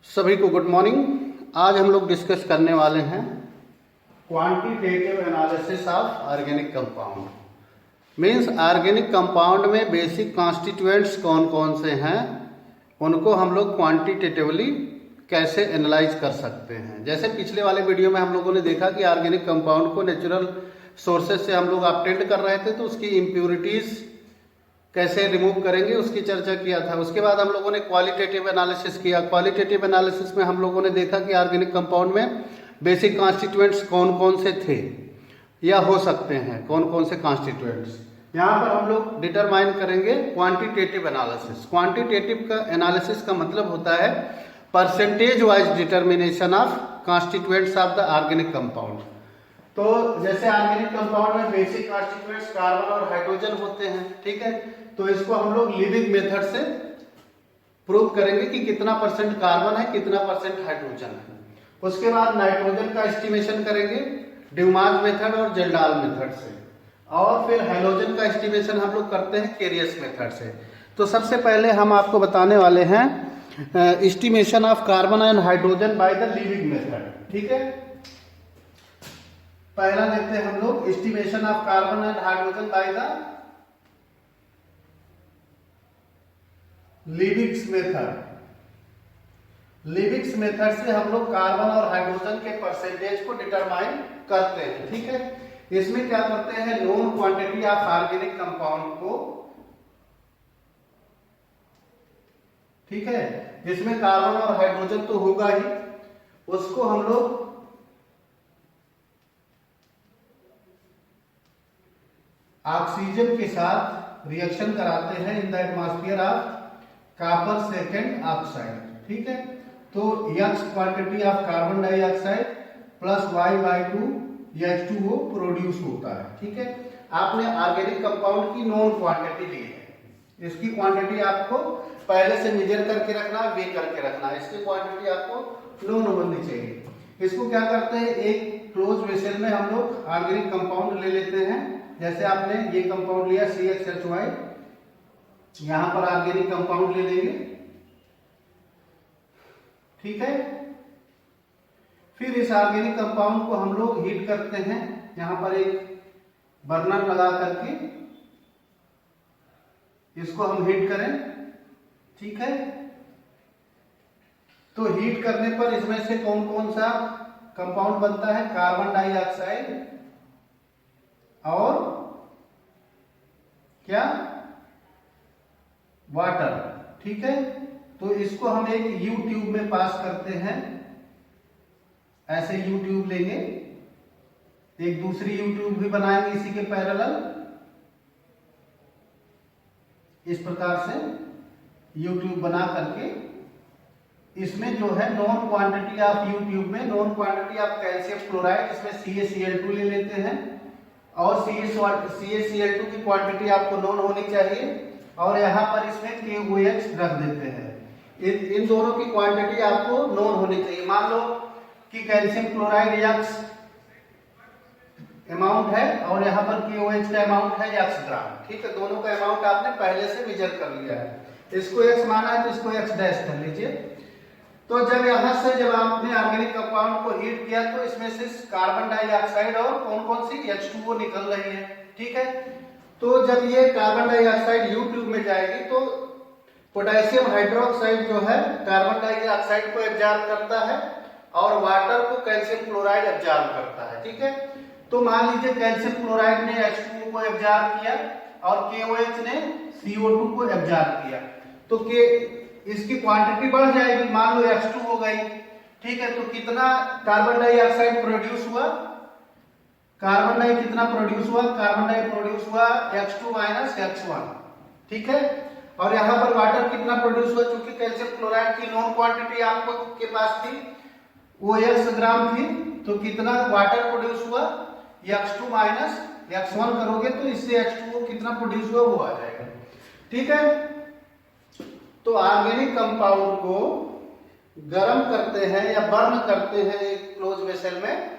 सभी को good morning. आज हम लोग डिस्कस करने वाले हैं quantitative analysis of organic compound. Means organic compound में बेसिक कॉन्स्टिट्यूएंट्स कौन कौन से हैं, उनको हम लोग क्वांटिटेटिवली कैसे एनालाइज कर सकते हैं। जैसे पिछले वाले वीडियो में हम लोगों ने देखा कि ऑर्गेनिक कंपाउंड को नेचुरल सोर्सेज से हम लोग ऑब्टेंड कर रहे थे, तो उसकी इम्प्योरिटीज़ कैसे रिमूव करेंगे उसकी चर्चा किया था। उसके बाद हम लोगों ने क्वालिटेटिव एनालिसिस किया। क्वालिटेटिव एनालिसिस में हम लोगों ने देखा कि ऑर्गेनिक कंपाउंड में बेसिक कॉन्स्टिट्यूएंट्स कौन कौन से थे या हो सकते हैं, कौन कौन से कॉन्स्टिट्यूएंट्स। यहाँ पर हम लोग डिटरमाइन करेंगे क्वांटिटेटिव एनालिसिस। क्वांटिटेटिव का एनालिसिस का मतलब होता है percentage wise determination of constituents of the organic compound. तो जैसे ऑर्गेनिक कंपाउंड में बेसिक कॉन्स्टिट्यूएंट्स कार्बन और हाइड्रोजन होते हैं, ठीक है। तो इसको हम लोग लिविंग मेथड से प्रूव करेंगे कि कितना परसेंट कार्बन है, कितना परसेंट हाइड्रोजन है। उसके बाद नाइट्रोजन का एस्टिमेशन करेंगे ड्यूमास मेथड और जेल्डाल मेथड से, और फिर हैलोजन का एस्टिमेशन हम लोग करते हैं केरियस मेथड से। तो सबसे पहले हम आपको बताने वाले हैं estimation of carbon and hydrogen by the living method, ठीक है। पहला देखते हैं हम लोग estimation of carbon and hydrogen by the livings method. Livings method से हम लोग कार्बन और हाइड्रोजन के परसेंटेज को डिटरमाइन करते हैं, ठीक है। इसमें क्या करते हैं, known quantity of organic compound को, ठीक है, जिसमें कार्बन और हाइड्रोजन तो होगा ही, उसको हम लोग ऑक्सीजन के साथ रिएक्शन कराते हैं in the atmosphere of copper second oxide, ठीक है। तो X quantity of carbon dioxide plus Y/2 H2O produce होता है, ठीक है। आपने ऑर्गेनिक कंपाउंड की नॉन क्वांटिटी ली है, इसकी क्वांटिटी आपको पहले से मेजर करके रखना, वे करके रखना, इसकी क्वांटिटी आपको नॉन होनी चाहिए। इसको क्या करते हैं, एक क्लोज वेसल में हम लोग ऑर्गेनिक कंपाउंड ले लेते हैं। जैसे आपने ये कंपाउंड लिया CHHY, यहां पर ऑर्गेनिक कंपाउंड ले लेंगे, ठीक है। फिर इस ऑर्गेनिक कंपाउंड को हम लोग हीट करते हैं, यहां पर एक बर्नर लगा करके इसको हम हीट करें, ठीक है। तो हीट करने पर इसमें से कौन कौन सा कंपाउंड बनता है, कार्बन डाइऑक्साइड और क्या, वाटर, ठीक है। तो इसको हम एक यू ट्यूब में पास करते हैं, ऐसे यू ट्यूब लेंगे, एक दूसरी यू ट्यूब भी बनाएंगे इसी के पैरेलल, इस प्रकार से यू ट्यूब बना करके इसमें जो है known quantity of U tube में known quantity of calcium chloride, इसमें CaCl2 ले लेते हैं, और CaCl2 की क्वांटिटी आपको नॉन होनी चाहिए, और यहाँ पर इसमें KOH रख देते हैं। इन दोनों की क्वांटिटी आपको नॉन होनी चाहिए। मान लो कि कैल्शियम क्लोराइड X अमाउंट है और यहाँ पर KOH का अमाउंट है X ग्राम, ठीक है। दोनों का अमाउंट आपने पहले से मेजर कर लिया है, इसको X माना है तो इसको X डैश कर लीजिए। तो जब यहाँ से जब आपने ऑर्गेनिक कंपाउंड को हीट किया तो इसमें से कार्बन डाइऑक्साइड और कौन कौन सी H2O निकल रही है, ठीक है। तो जब ये कार्बन डाइऑक्साइड यू ट्यूब में जाएगी तो पोटेशियम हाइड्रोक्साइड जो है कार्बन डाइऑक्साइड को एब्जॉर्ब करता है और वाटर को कैल्शियम क्लोराइड एब्जॉर्ब करता है, ठीक है। तो मान लीजिए कैल्शियम क्लोराइड ने H2O को एब्जॉर्ब किया और KOH ने CO2 को एब्जॉर्ब किया, तो इसकी क्वांटिटी बढ़ जाएगी, मान लो X2 हो गई, ठीक है। तो कितना कार्बन डाइऑक्साइड प्रोड्यूस हुआ, कार्बन डाई कितना प्रोड्यूस हुआ, कार्बन डाई प्रोड्यूस हुआ X2 माइनस X1, ठीक है। और यहाँ पर वाटर कितना प्रोड्यूस हुआ, क्योंकि कैल्शियम क्लोराइड की नॉन क्वांटिटी आपको के पास थी वो X ग्राम थी, तो कितना वाटर प्रोड्यूस हुआ, X2 माइनस X1 करोगे तो इससे H2O कितना प्रोड्यूस हुआ वो आ जाएगा, ठीक है। तो ऑर्गेनिक कंपाउंड को गर्म करते हैं या बर्न करते हैं एक क्लोज वेसल में,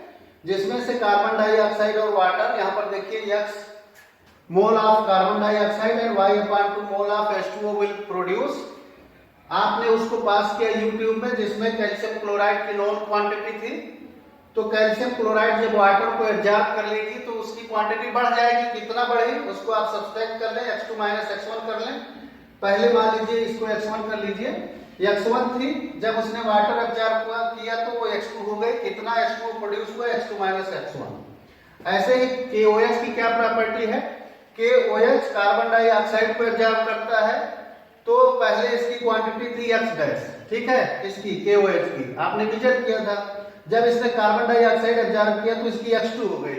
जिसमें से कार्बन डाइऑक्साइड और वाटर, यहाँ पर देखिए X mole of carbon dioxide and Y/2 mole of H2O will produce आपने उसको पास किया यूट्यूब में, जिसमें कैल्शियम क्लोराइड की नॉन क्वांटिटी थी। तो कैल्शियम क्लोराइड जब वाटर को एब्जॉर्ब कर लेगी तो उसकी क्वांटिटी बढ़ जाएगी। कितना बढ़ेगी उसको आप सब्सट्रैक्ट कर लें, x2 माइनस x1 कर लें। पहले मान लीजिए इसको x1 कर लीजिए, x1 थी, जब उसने वाटर एब्जॉर्ब किया तो वो x2 हो गई। कितना x2 प्रोड्यूस हुआ, x2 माइनस x1। ऐसे ही KOH की क्या प्रॉपर्टी है, KOH कार्बन डाइऑक्साइड को एब्जॉर्ब करता है। तो पहले इसकी क्वांटिटी थी x डैश, ठीक है, इसकी KOH की आपने मेजर किया था। जब इसने कार्बन डाइऑक्साइड एब्जॉर्ब किया तो इसकी x2 हो गई।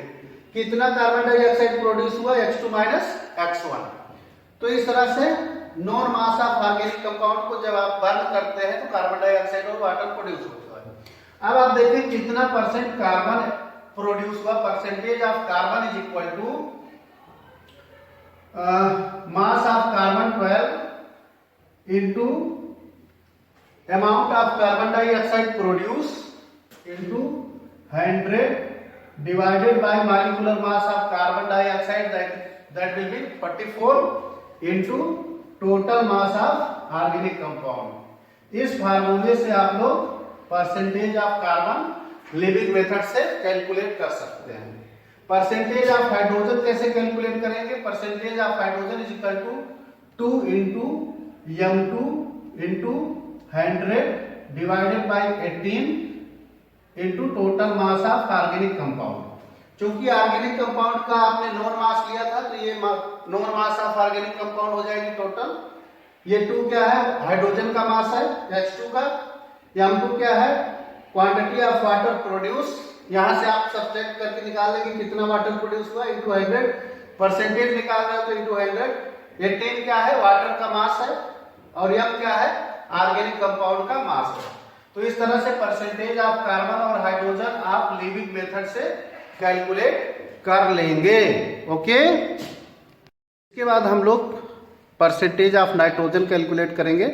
कितना कार्बन डाइऑक्साइड प्रोड्यूस हुआ, x2 माइनस x1। तो इस तरह से known mass of organic compound को जब आप बर्न करते हैं तो कार्बन डाइऑक्साइड और वाटर प्रोड्यूस होता है। अब आप देखें कितना परसेंट कार्बन प्रोड्यूस हुआ। Percentage of carbon is equal to mass of carbon 12 into amount of carbon dioxide produce into 100 divided by molecular mass of carbon dioxide, that will be 44 into total mass of organic compound। इस फार्मूले से आप लोग percentage of carbon Liebig method से calculate कर सकते हैं। Percentage of hydrogen कैसे कैलकुलेट करेंगे, percentage of hydrogen is equal to 2 into m2 into 100 divided by 18 into total mass of organic compound. क्योंकि ऑर्गेनिक कंपाउंड का आपने नॉन मास लिया था तो ये known mass of organic compound हो जाएगी टोटल। ये 2 क्या है, हाइड्रोजन का मास है H2 का। m2 क्या है, क्वांटिटी ऑफ वाटर प्रोड्यूस। यहां से आप सब्ट्रैक्ट करके निकाल लेंगे कितना वाटर प्रोड्यूस हुआ इंटू 100। परसेंटेज निकाल रहे हो तो इंटू 100। 18 क्या है, वाटर का मास है, और m क्या है, ऑर्गेनिक कंपाउंड का मास है। तो इस तरह से परसेंटेज ऑफ कार्बन और हाइड्रोजन आप लिविंग मेथड से कैलकुलेट कर लेंगे। ओके, इसके बाद हम लोग परसेंटेज ऑफ नाइट्रोजन कैलकुलेट करेंगे।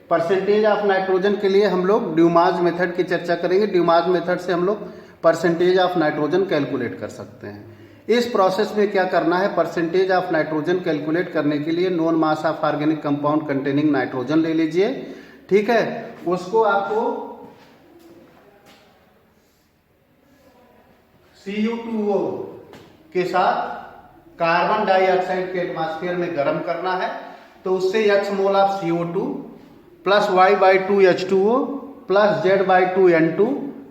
परसेंटेज ऑफ नाइट्रोजन के लिए हम लोग ड्यूमास मेथड की चर्चा करेंगे। ड्यूमास मेथड से हम लोग परसेंटेज ऑफ नाइट्रोजन कैलकुलेट कर सकते हैं। इस प्रोसेस में क्या करना है, परसेंटेज ऑफ नाइट्रोजन कैलकुलेट करने के लिए non mass of organic compound containing nitrogen ले लीजिए, ठीक है। उसको आपको Cu2O के साथ कार्बन डाइऑक्साइड के एटमॉस्फेयर में गर्म करना है। तो उससे x mole of CO2 plus y/2H2O plus Z/2N2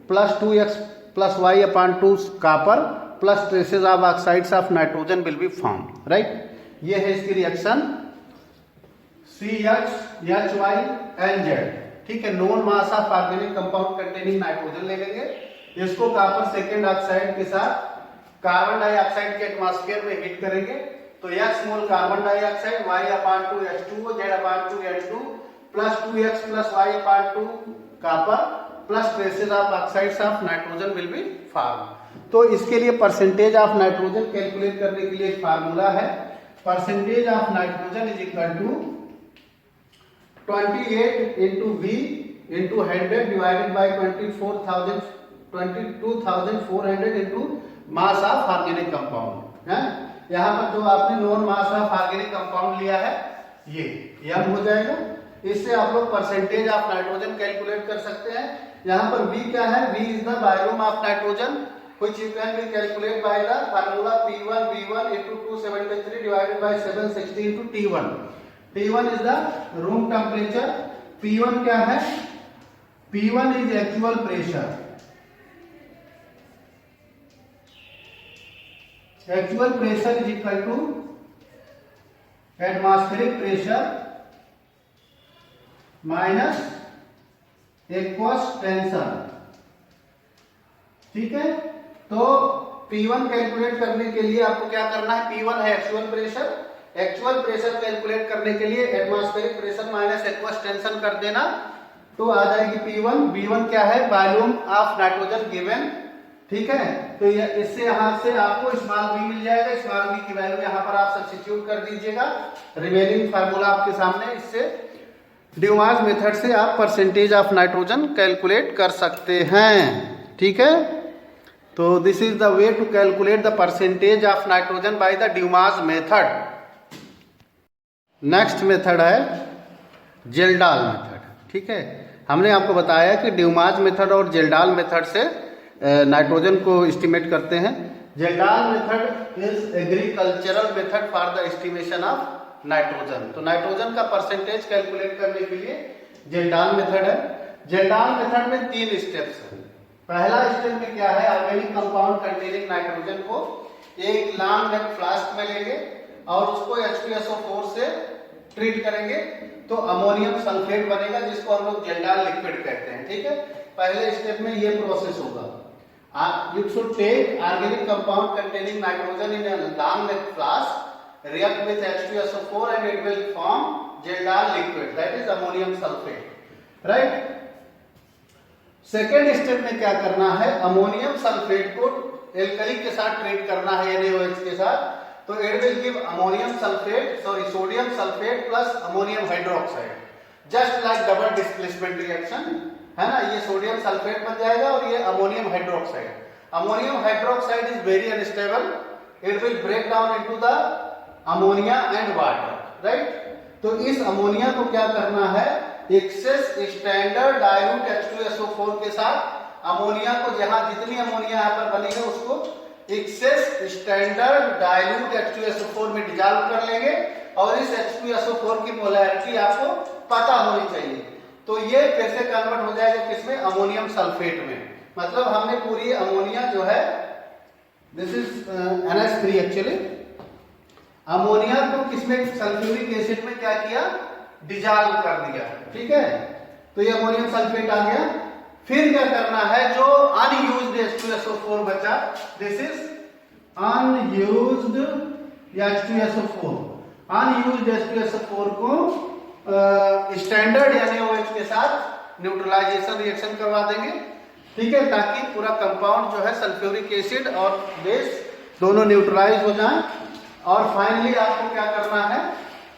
plus 2x plus y/2 copper plus traces of oxides of nitrogen will be form, right. ये है इसकी रिएक्शन CHHYNZ, ठीक है। Non mass of organic compound containing nitrogen ले लेंगे। इसको copper second oxide के साथ कार्बन डाइऑक्साइड के एटमॉस्फेयर में हीट करेंगे। तो x mole carbon dioxide y/2H2O Z/2N2 plus 2x plus y/2 copper plus traces of oxides of nitrogen will be form. तो इसके लिए परसेंटेज ऑफ नाइट्रोजन कैलकुलेट करने के लिए एक फार्मूला है। Percentage of nitrogen is equal to 28 into V into 100 divided by 22,400 into mass of organic compound है। यहाँ पर जो आपने known mass of organic compound लिया है ये m हो जाएगा। इससे आप लोग परसेंटेज ऑफ नाइट्रोजन कैलकुलेट कर सकते हैं। यहाँ पर V क्या है, V is the volume of nitrogen which you can be calculate by the formula P1V1 into 273 divided by 760 into T1। T1 is the room temperature। P1 क्या है, P1 is actual pressure। Actual pressure is equal to atmospheric pressure minus aqueous tension, ठीक है। तो P1 calculate करने के लिए आपको क्या करना है, P1 है actual pressure. Actual pressure calculate करने के लिए atmospheric pressure minus aqueous tension कर देना तो आ जाएगी P1। V1 क्या है, वॉल्यूम ऑफ नाइट्रोजन गिवन, ठीक है। तो इससे यहां से आपको स्मॉल v मिल जाएगा। स्मॉल v की वैल्यू यहां पर आप सब्स्टिट्यूट कर दीजिएगा। रिमेनिंग फार्मूला आपके सामने। इससे ड्यूमास मेथड से आप परसेंटेज ऑफ नाइट्रोजन कैलकुलेट कर सकते हैं, ठीक है। तो this is the way to calculate the percentage of nitrogen by the Dumas method. Next method है जेल्डाल मेथड। ठीक है, हमने आपको बताया कि ड्यूमाज मेथड और जेल्डाल मेथड से नाइट्रोजन को एस्टिमेट करते हैं। Kjeldahl method is agricultural method for the estimation of nitrogen. तो नाइट्रोजन का परसेंटेज कैलकुलेट करने के लिए जेल्डाल मेथड है। जेल्डाल मेथड में 3 स्टेप्स हैं। पहला स्टेप में क्या है, ऑर्गेनिक कंपाउंड कंटेनिंग नाइट्रोजन को एक लॉन्ग नेक फ्लास्क में लेंगे और उसको H2SO4 से ट्रीट करेंगे तो अमोनियम सल्फेट बनेगा, जिसको हम लोग जेल्डाल लिक्विड कहते हैं। ठीक है, पहले स्टेप में ये प्रोसेस होगा। You should take organic compound containing nitrogen in a long neck flask, react with H2SO4 and it will form geldal liquid, that is ammonium sulfate, right? Second step में क्या करना है, अमोनियम सल्फेट को alkali के साथ treat करना है NaOH के साथ, तो it will give ammonium sulphate sodium sulphate plus ammonium hydroxide, just like double displacement reaction है ना। ये सोडियम सल्फेट बन जाएगा और ये ammonium hydroxide. Ammonium hydroxide is very unstable, it will break down into the ammonia and water, right. तो इस ammonia को क्या करना है, एक्सेस स्टैंडर्ड डाइल्यूट H2SO4 के साथ अमोनिया को, जहां जितनी अमोनिया यहाँ पर बनी है उसको एक्सेस स्टैंडर्ड डाइल्यूट H2SO4 में डिसॉल्व कर लेंगे और इस H2SO4 की मोलैरिटी आपको पता होनी चाहिए। तो ये फिर से कन्वर्ट हो जाएगा किसमें, अमोनियम सल्फेट में। मतलब हमने पूरी अमोनिया जो है, this is NH3 actually, ammonia को किसमें, सल्फ्यूरिक एसिड में क्या किया, डिसॉल्व कर दिया। ठीक है, तो ये अमोनियम सल्फेट आ गया। फिर क्या करना है, जो अनयूज्ड H2SO4 बचा, this is unused H2SO4, unused H2SO4 को स्टैंडर्ड NaOH के साथ न्यूट्रलाइजेशन रिएक्शन करवा देंगे। ठीक है, ताकि पूरा कंपाउंड जो है सल्फ्यूरिक एसिड और बेस दोनों न्यूट्रलाइज हो जाए। और फाइनली आपको क्या करना है,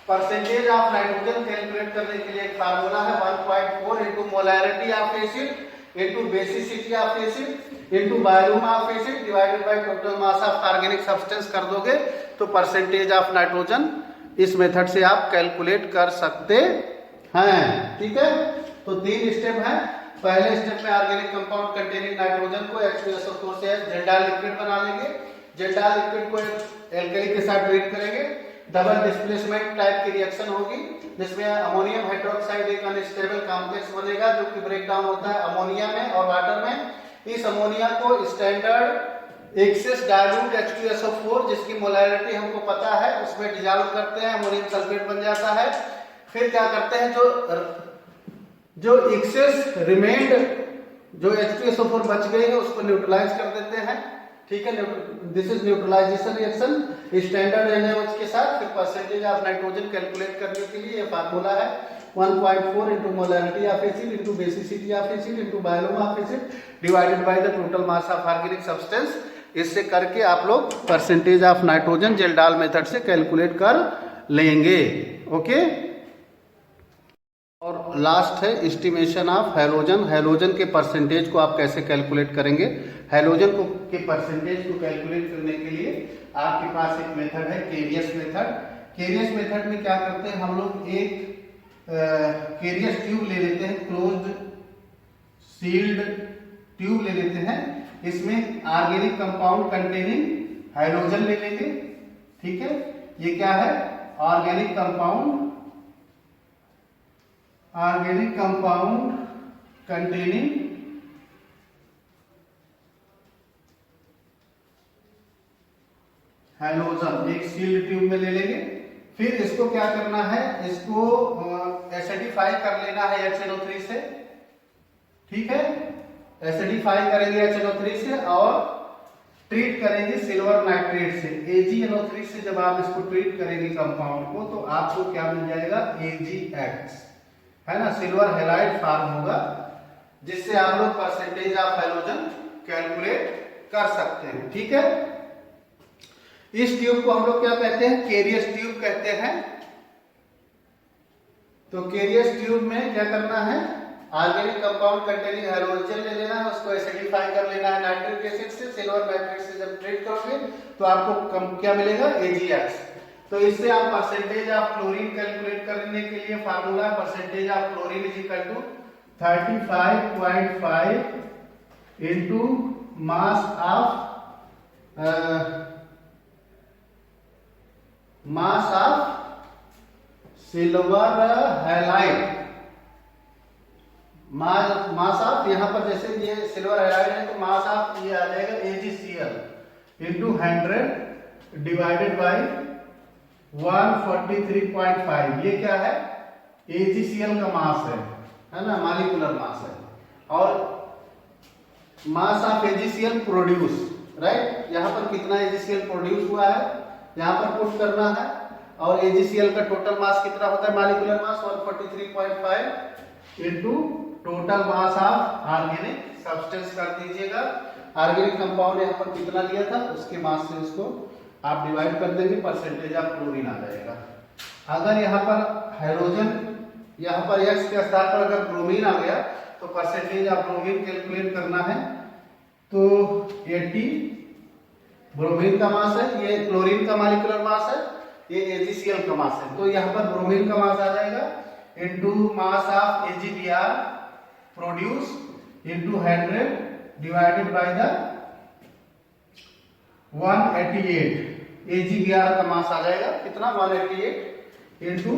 परसेंटेज ऑफ नाइट्रोजन कैलकुलेट करने के लिए एक फार्मूला है, 1.4 into molarity of acid into basicity of acid into volume of acid divided by total mass of organic substance कर दोगे तो परसेंटेज ऑफ नाइट्रोजन इस मेथड से आप कैलकुलेट कर सकते हैं। ठीक है, तो 3 स्टेप है। पहले स्टेप में ऑर्गेनिक कंपाउंड कंटेनिंग नाइट्रोजन को H2SO4 से जेल्डाल लिक्विड बना लेंगे। जेल्डाल लिक्विड को एल्कली के साथ ट्रीट करेंगे, डबल डिस्प्लेसमेंट टाइप की रिएक्शन होगी जिसमें अमोनियम हाइड्रोक्साइड एक अनस्टेबल कॉम्प्लेक्स बनेगा जो कि ब्रेक डाउन होता है अमोनिया में और वाटर में। इस अमोनिया को स्टैंडर्ड एक्सेस डाइल्यूट H2SO4 जिसकी मोलैरिटी हमको पता है उसमें डिसॉल्व करते हैं, अमोनियम सल्फेट बन जाता है। फिर क्या करते हैं, जो एक्सेस रिमेन्ड जो H2SO4 बच गई है उसको न्यूट्रलाइज कर देते हैं। ठीक है, this is neutralisation reaction standard NaOH के साथ। फिर परसेंटेज ऑफ नाइट्रोजन कैलकुलेट करने के लिए ये फार्मूला है, 1.4 into molarity of acid into basicity of acid into volume of acid divided by the total mass of organic substance. इससे करके आप लोग परसेंटेज ऑफ नाइट्रोजन जेल्डाल मेथड से कैलकुलेट कर लेंगे। ओके, और लास्ट है एस्टिमेशन ऑफ हैलोजन। हैलोजन के परसेंटेज को आप कैसे कैलकुलेट करेंगे। हैलोजन को के परसेंटेज को कैलकुलेट करने के लिए आपके पास एक मेथड है, केरियस मेथड। केरियस मेथड में क्या करते हैं, हम लोग एक केरियस ट्यूब ले लेते हैं, क्लोज्ड सील्ड ट्यूब ले लेते हैं। इसमें ऑर्गेनिक कंपाउंड कंटेनिंग हाइड्रोजन ले लेंगे। ठीक है, ये क्या है, ऑर्गेनिक कंपाउंड कंटेनिंग हैलोजन, एक सील्ड ट्यूब में ले लेंगे। फिर इसको क्या करना है, इसको एसिडिफाई कर लेना है HNO3 से। ठीक है, एसिडिफाई करेंगे HNO3 से और ट्रीट करेंगे सिल्वर नाइट्रेट से, AgNO3 से। जब आप इसको ट्रीट करेंगे कंपाउंड को तो आपको क्या मिल जाएगा, AgX, है ना, सिल्वर हैलाइड फॉर्म होगा, जिससे आप लोग परसेंटेज ऑफ हैलोजन कैलकुलेट कर सकते हैं। ठीक है, इस ट्यूब को हम लोग क्या कहते हैं, केरियस ट्यूब कहते हैं। तो केरियस ट्यूब में क्या करना है, ऑर्गेनिक कंपाउंड कंटेनिंग हैलोजन ले लेना है, उसको एसिडिफाई कर लेना है नाइट्रिक एसिड से, सिल्वर नाइट्रेट से। जब ट्रीट करोगे तो आपको क्या मिलेगा, AgX। तो इससे आप परसेंटेज ऑफ क्लोरीन कैलकुलेट करने के लिए formula percentage of chlorine is equal to 35.5 into mass of silver halide, mass of, यहां पर जैसे ये सिल्वर हैलाइड है तो मास ऑफ ये आ जाएगा AgCl इंटू 100 डिवाइडेड बाई 143.5। ये क्या है? AgCl का मास है ना, मॉलिक्यूलर मास है। और mass of AgCl produce, right, यहाँ पर कितना AgCl प्रोड्यूस हुआ है यहाँ पर पुट करना है। और AgCl का टोटल मास कितना होता है? Molecular mass 143.5 into total mass of organic substance कर दीजिएगा। ऑर्गेनिक कंपाउंड यहाँ पर कितना लिया था उसके मास से उसको आप डिवाइड कर देंगे, परसेंटेज ऑफ क्लोरीन आ जाएगा। अगर यहाँ पर हाइड्रोजन, यहाँ पर X के स्थान पर अगर ब्रोमीन आ गया तो परसेंटेज ऑफ ब्रोमीन कैलकुलेट करना है। तो 80 ब्रोमीन का मास है, ये क्लोरीन का मॉलिक्यूलर मास है, ये AgCl का मास है। तो यहाँ पर ब्रोमीन का मास आ जाएगा into mass of AgBr produce into 100 divided by the 188। AgBr का मास आ जाएगा कितना? 188 into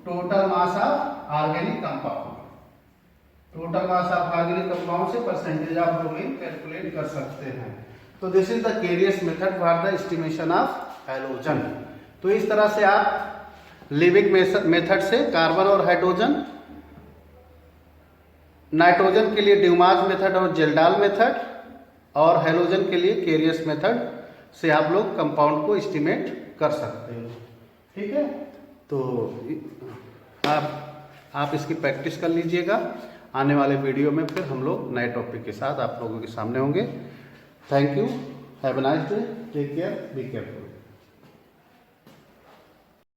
total mass of organic compound. Total mass of organic compound से परसेंटेज ऑफ ब्रोमीन कैलकुलेट कर सकते हैं। तो this is the carious method for the estimation of halogen. तो इस तरह से आप लिविंग मेथड से कार्बन और हाइड्रोजन, नाइट्रोजन के लिए ड्यूमास मेथड और जेल्डाल मेथड, और हैलोजन के लिए केरियस मेथड से आप लोग कंपाउंड को एस्टिमेट कर सकते हो। ठीक है, तो आप इसकी प्रैक्टिस कर लीजिएगा। आने वाले वीडियो में फिर हम लोग नए टॉपिक के साथ आप लोगों के सामने होंगे। Thank you, have a nice day, take care, be careful.